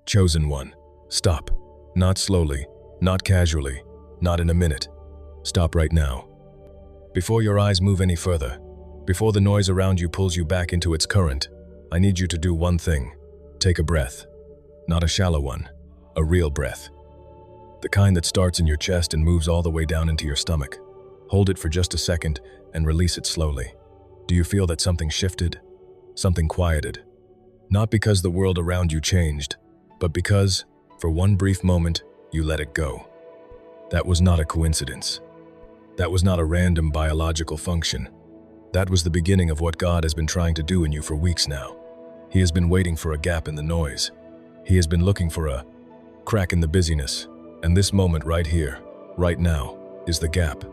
Chosen one. Stop. Not slowly, not casually, not in a minute. Stop right now. Before your eyes move any further, before the noise around you pulls you back into its current, I need you to do one thing. Take a breath. Not a shallow one, a real breath. The kind that starts in your chest and moves all the way down into your stomach. Hold it for just a second and release it slowly. Do you feel that something shifted? Something quieted? Not because the world around you changed, but because, for one brief moment, you let it go. That was not a coincidence. That was not a random biological function. That was the beginning of what God has been trying to do in you for weeks now. He has been waiting for a gap in the noise. He has been looking for a crack in the busyness. And this moment right here, right now, is the gap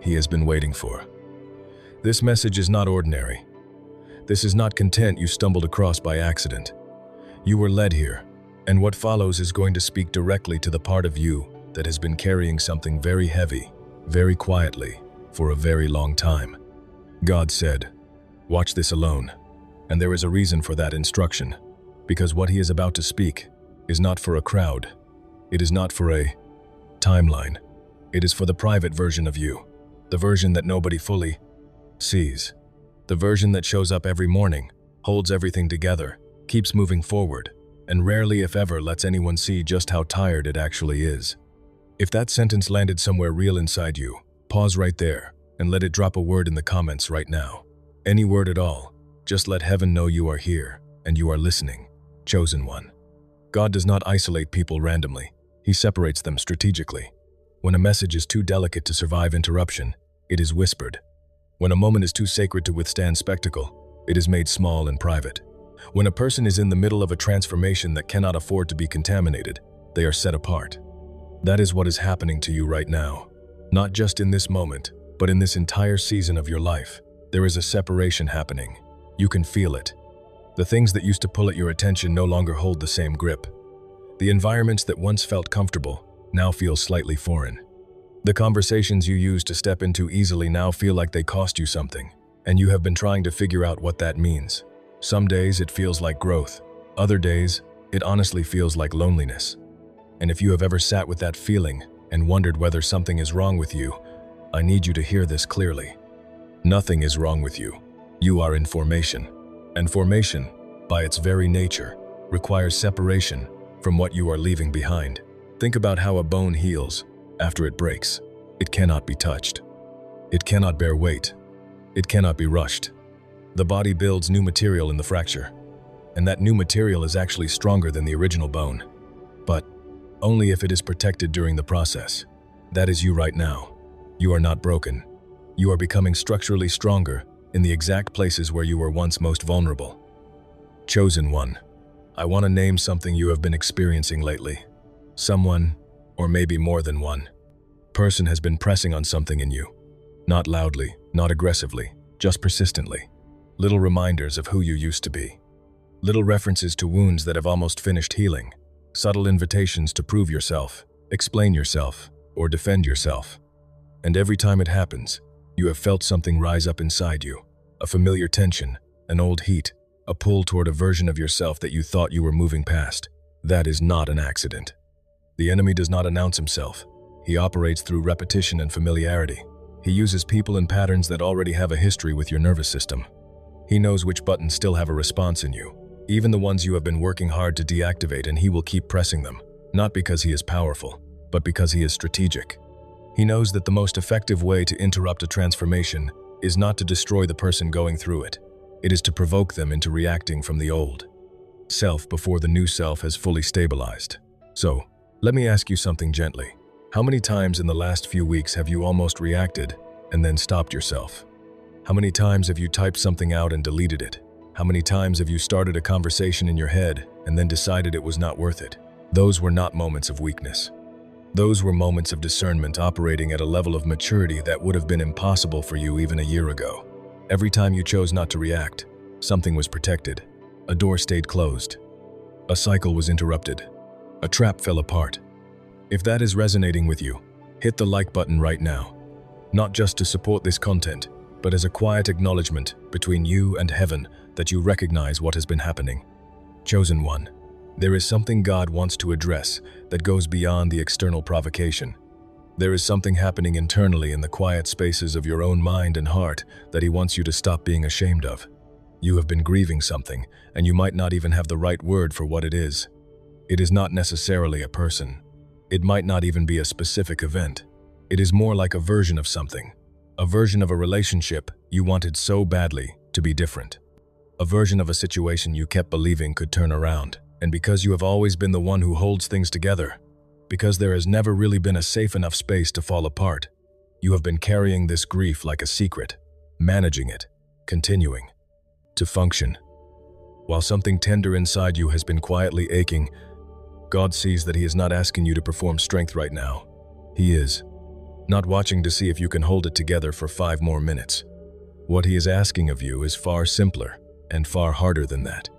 he has been waiting for. This message is not ordinary. This is not content you stumbled across by accident. You were led here, and what follows is going to speak directly to the part of you that has been carrying something very heavy, very quietly, for a very long time. God said, "Watch this alone." And there is a reason for that instruction, because what he is about to speak is not for a crowd. It is not for a timeline. It is for the private version of you, the version that nobody fully sees, the version that shows up every morning, holds everything together, keeps moving forward, and rarely, if ever, lets anyone see just how tired it actually is. If that sentence landed somewhere real inside you, pause right there and let it drop a word in the comments right now. Any word at all. Just let heaven know you are here and you are listening. Chosen one. God does not isolate people randomly. He separates them strategically. When a message is too delicate to survive interruption, it is whispered. When a moment is too sacred to withstand spectacle, it is made small and private. When a person is in the middle of a transformation that cannot afford to be contaminated, they are set apart. That is what is happening to you right now. Not just in this moment, but in this entire season of your life. There is a separation happening. You can feel it. The things that used to pull at your attention no longer hold the same grip. The environments that once felt comfortable now feel slightly foreign. The conversations you used to step into easily now feel like they cost you something, and you have been trying to figure out what that means. Some days it feels like growth. Other days, it honestly feels like loneliness. And if you have ever sat with that feeling and wondered whether something is wrong with you, I need you to hear this clearly. Nothing is wrong with you. You are in formation. And formation, by its very nature, requires separation from what you are leaving behind. Think about how a bone heals after it breaks. It cannot be touched. It cannot bear weight. It cannot be rushed. The body builds new material in the fracture, and that new material is actually stronger than the original bone. But only if it is protected during the process. That is you right now. You are not broken. You are becoming structurally stronger in the exact places where you were once most vulnerable. Chosen one. I want to name something you have been experiencing lately. Someone, or maybe more than one, person has been pressing on something in you. Not loudly, not aggressively, just persistently. Little reminders of who you used to be. Little references to wounds that have almost finished healing. Subtle invitations to prove yourself, explain yourself, or defend yourself. And every time it happens, you have felt something rise up inside you. A familiar tension, an old heat, a pull toward a version of yourself that you thought you were moving past. That is not an accident. The enemy does not announce himself. He operates through repetition and familiarity. He uses people and patterns that already have a history with your nervous system. He knows which buttons still have a response in you, even the ones you have been working hard to deactivate, and he will keep pressing them, not because he is powerful, but because he is strategic. He knows that the most effective way to interrupt a transformation is not to destroy the person going through it. It is to provoke them into reacting from the old self before the new self has fully stabilized. So, let me ask you something gently. How many times in the last few weeks have you almost reacted and then stopped yourself? How many times have you typed something out and deleted it? How many times have you started a conversation in your head and then decided it was not worth it? Those were not moments of weakness. Those were moments of discernment operating at a level of maturity that would have been impossible for you even a year ago. Every time you chose not to react, something was protected. A door stayed closed. A cycle was interrupted. A trap fell apart. If that is resonating with you, hit the like button right now. Not just to support this content, but as a quiet acknowledgement between you and heaven that you recognize what has been happening. Chosen one, There is something God wants to address that goes beyond the external provocation. There is something happening internally in the quiet spaces of your own mind and heart that He wants you to stop being ashamed of. You have been grieving something, and you might not even have the right word for what it is. It is not necessarily a person. It might not even be a specific event. It is more like a version of something. A version of a relationship you wanted so badly to be different. A version of a situation you kept believing could turn around. And because you have always been the one who holds things together, because there has never really been a safe enough space to fall apart, you have been carrying this grief like a secret, managing it, continuing to function. While something tender inside you has been quietly aching, God sees that He is not asking you to perform strength right now. He is not watching to see if you can hold it together for 5 more minutes. What He is asking of you is far simpler and far harder than that.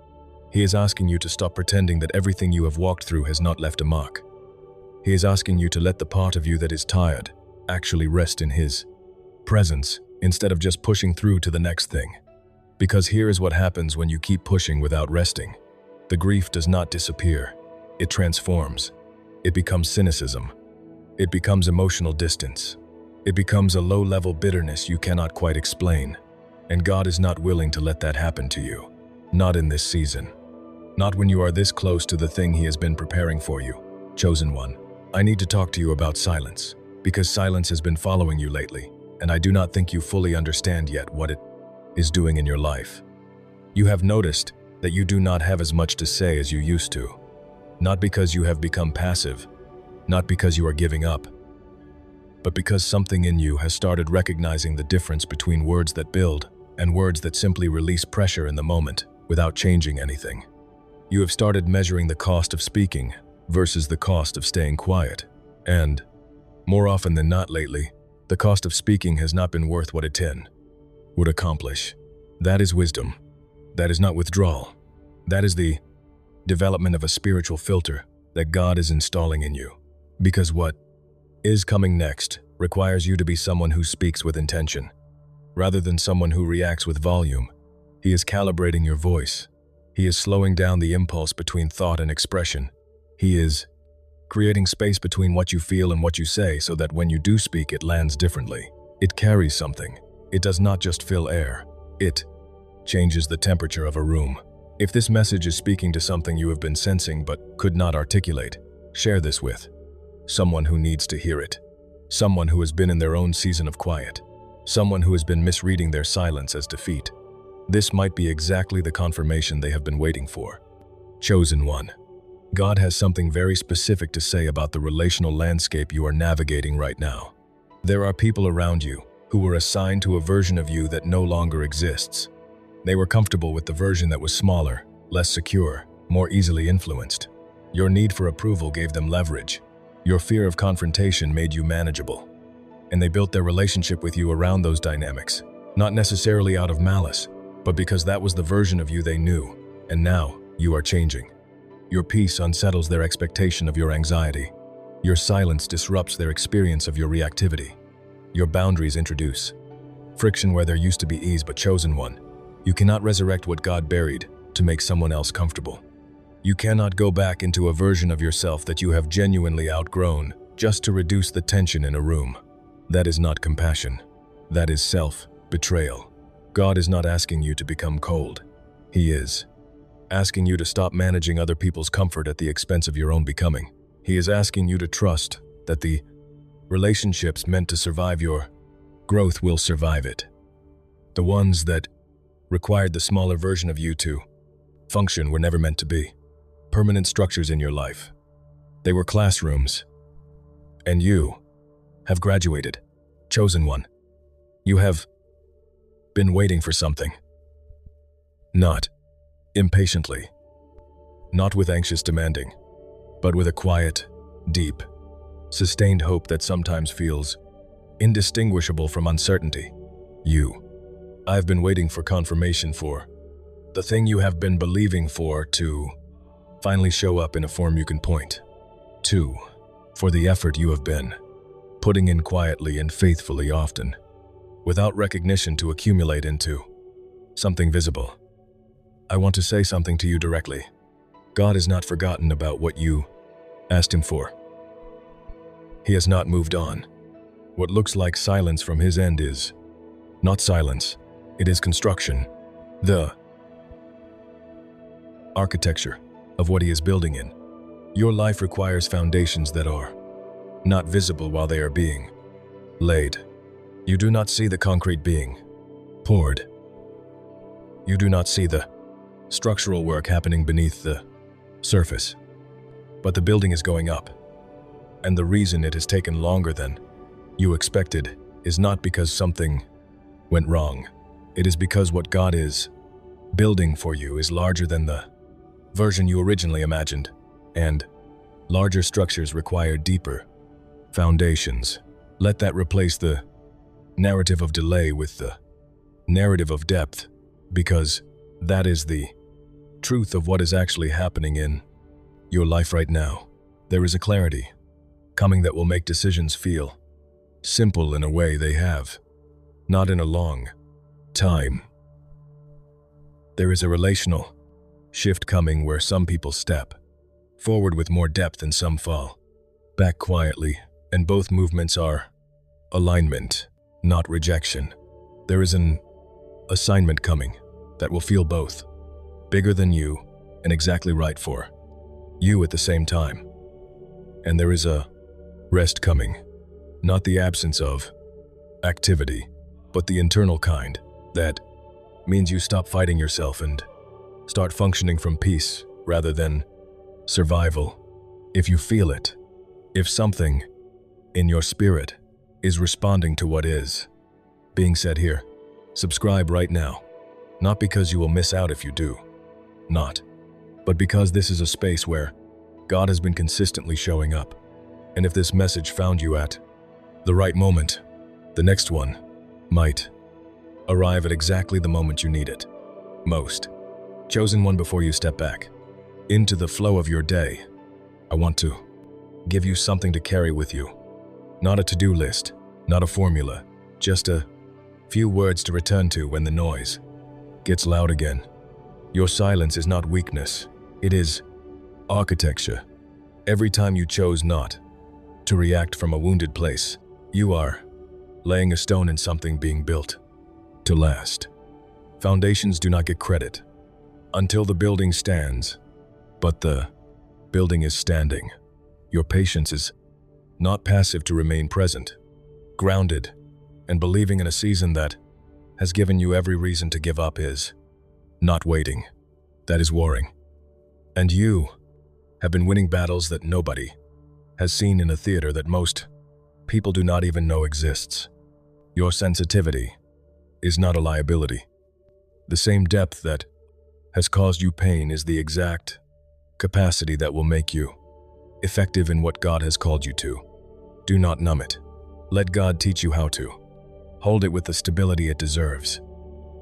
He is asking you to stop pretending that everything you have walked through has not left a mark. He is asking you to let the part of you that is tired actually rest in His presence instead of just pushing through to the next thing. Because here is what happens when you keep pushing without resting. The grief does not disappear. It transforms. It becomes cynicism. It becomes emotional distance. It becomes a low-level bitterness you cannot quite explain. And God is not willing to let that happen to you. Not in this season. Not when you are this close to the thing He has been preparing for you. Chosen one, I need to talk to you about silence, because silence has been following you lately, and I do not think you fully understand yet what it is doing in your life. You have noticed that you do not have as much to say as you used to. Not because you have become passive, not because you are giving up, but because something in you has started recognizing the difference between words that build and words that simply release pressure in the moment without changing anything. You have started measuring the cost of speaking versus the cost of staying quiet. And, more often than not lately, the cost of speaking has not been worth what it would accomplish. That is wisdom. That is not withdrawal. That is the development of a spiritual filter that God is installing in you. Because what is coming next requires you to be someone who speaks with intention, rather than someone who reacts with volume. He is calibrating your voice. He is slowing down the impulse between thought and expression. He is creating space between what you feel and what you say so that when you do speak, it lands differently. It carries something. It does not just fill air. It changes the temperature of a room. If this message is speaking to something you have been sensing but could not articulate, share this with someone who needs to hear it. Someone who has been in their own season of quiet. Someone who has been misreading their silence as defeat. This might be exactly the confirmation they have been waiting for. Chosen one. God has something very specific to say about the relational landscape you are navigating right now. There are people around you who were assigned to a version of you that no longer exists. They were comfortable with the version that was smaller, less secure, more easily influenced. Your need for approval gave them leverage. Your fear of confrontation made you manageable. And they built their relationship with you around those dynamics, not necessarily out of malice, but because that was the version of you they knew, and now you are changing. Your peace unsettles their expectation of your anxiety. Your silence disrupts their experience of your reactivity. Your boundaries introduce friction where there used to be ease. But chosen one, you cannot resurrect what God buried to make someone else comfortable. You cannot go back into a version of yourself that you have genuinely outgrown just to reduce the tension in a room. That is not compassion. That is self-betrayal. God is not asking you to become cold. He is asking you to stop managing other people's comfort at the expense of your own becoming. He is asking you to trust that the relationships meant to survive your growth will survive it. The ones that required the smaller version of you to function were never meant to be permanent structures in your life. They were classrooms. And you have graduated. Chosen one. You have been waiting for something. Not impatiently. Not with anxious demanding, but with a quiet, deep, sustained hope that sometimes feels indistinguishable from uncertainty. I've been waiting for confirmation for the thing you have been believing for to finally show up in a form you can point to, for the effort you have been putting in quietly and faithfully often, without recognition to accumulate into something visible. I want to say something to you directly. God has not forgotten about what you asked him for. He has not moved on. What looks like silence from his end is not silence. It is construction. The architecture of what he is building in. Your life requires foundations that are not visible while they are being laid. You do not see the concrete being poured. You do not see the structural work happening beneath the surface. But the building is going up. And the reason it has taken longer than you expected is not because something went wrong. It is because what God is building for you is larger than the version you originally imagined, and larger structures require deeper foundations. Let that replace the narrative of delay with the narrative of depth, because that is the truth of what is actually happening in your life right now. There is a clarity coming that will make decisions feel simple in a way they have not in a long time. There is a relational shift coming where some people step forward with more depth and some fall back quietly, and both movements are alignment, not rejection. There is an assignment coming that will feel both bigger than you and exactly right for you at the same time. And there is a rest coming, not the absence of activity, but the internal kind that means you stop fighting yourself and start functioning from peace rather than survival. If you feel it, if something in your spirit is responding to what is being said here, subscribe right now. Not because you will miss out if you do not, but because this is a space where God has been consistently showing up. And if this message found you at the right moment, the next one might arrive at exactly the moment you need it most. Chosen one, before you step back into the flow of your day, I want to give you something to carry with you. Not a to-do list, not a formula, just a few words to return to when the noise gets loud again. Your silence is not weakness, it is architecture. Every time you chose not to react from a wounded place, you are laying a stone in something being built to last. Foundations do not get credit until the building stands, but the building is standing. Your patience is not passive to remain present, grounded, and believing in a season that has given you every reason to give up is not waiting. That is warring. And you have been winning battles that nobody has seen in a theater that most people do not even know exists. Your sensitivity is not a liability. The same depth that has caused you pain is the exact capacity that will make you effective in what God has called you to. Do not numb it. Let God teach you how to hold it with the stability it deserves,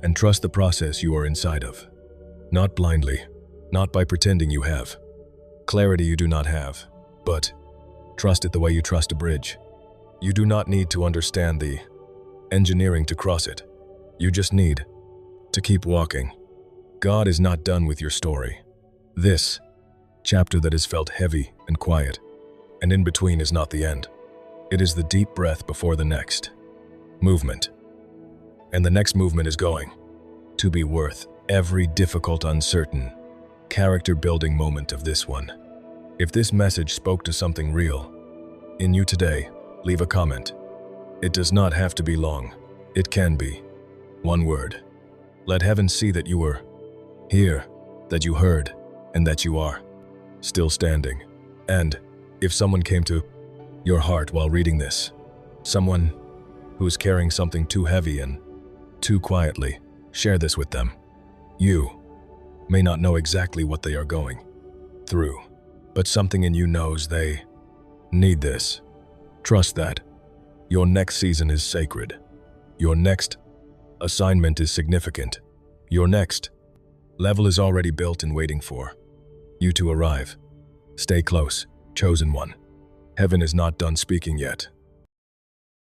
and trust the process you are inside of. Not blindly, not by pretending you have clarity you do not have, but trust it the way you trust a bridge. You do not need to understand the engineering to cross it. You just need to keep walking. God is not done with your story. This chapter that is felt heavy and quiet, and in between, is not the end. It is the deep breath before the next movement. And the next movement is going to be worth every difficult, uncertain, character-building moment of this one. If this message spoke to something real in you today, leave a comment. It does not have to be long. It can be one word. Let heaven see that you were here, that you heard, and that you are still standing. And if someone came to your heart while reading this, someone who is carrying something too heavy and too quietly, share this with them. You may not know exactly what they are going through, but something in you knows they need this. Trust that your next season is sacred. Your next assignment is significant. Your next level is already built and waiting for you to arrive. Stay close, chosen one. Heaven is not done speaking yet.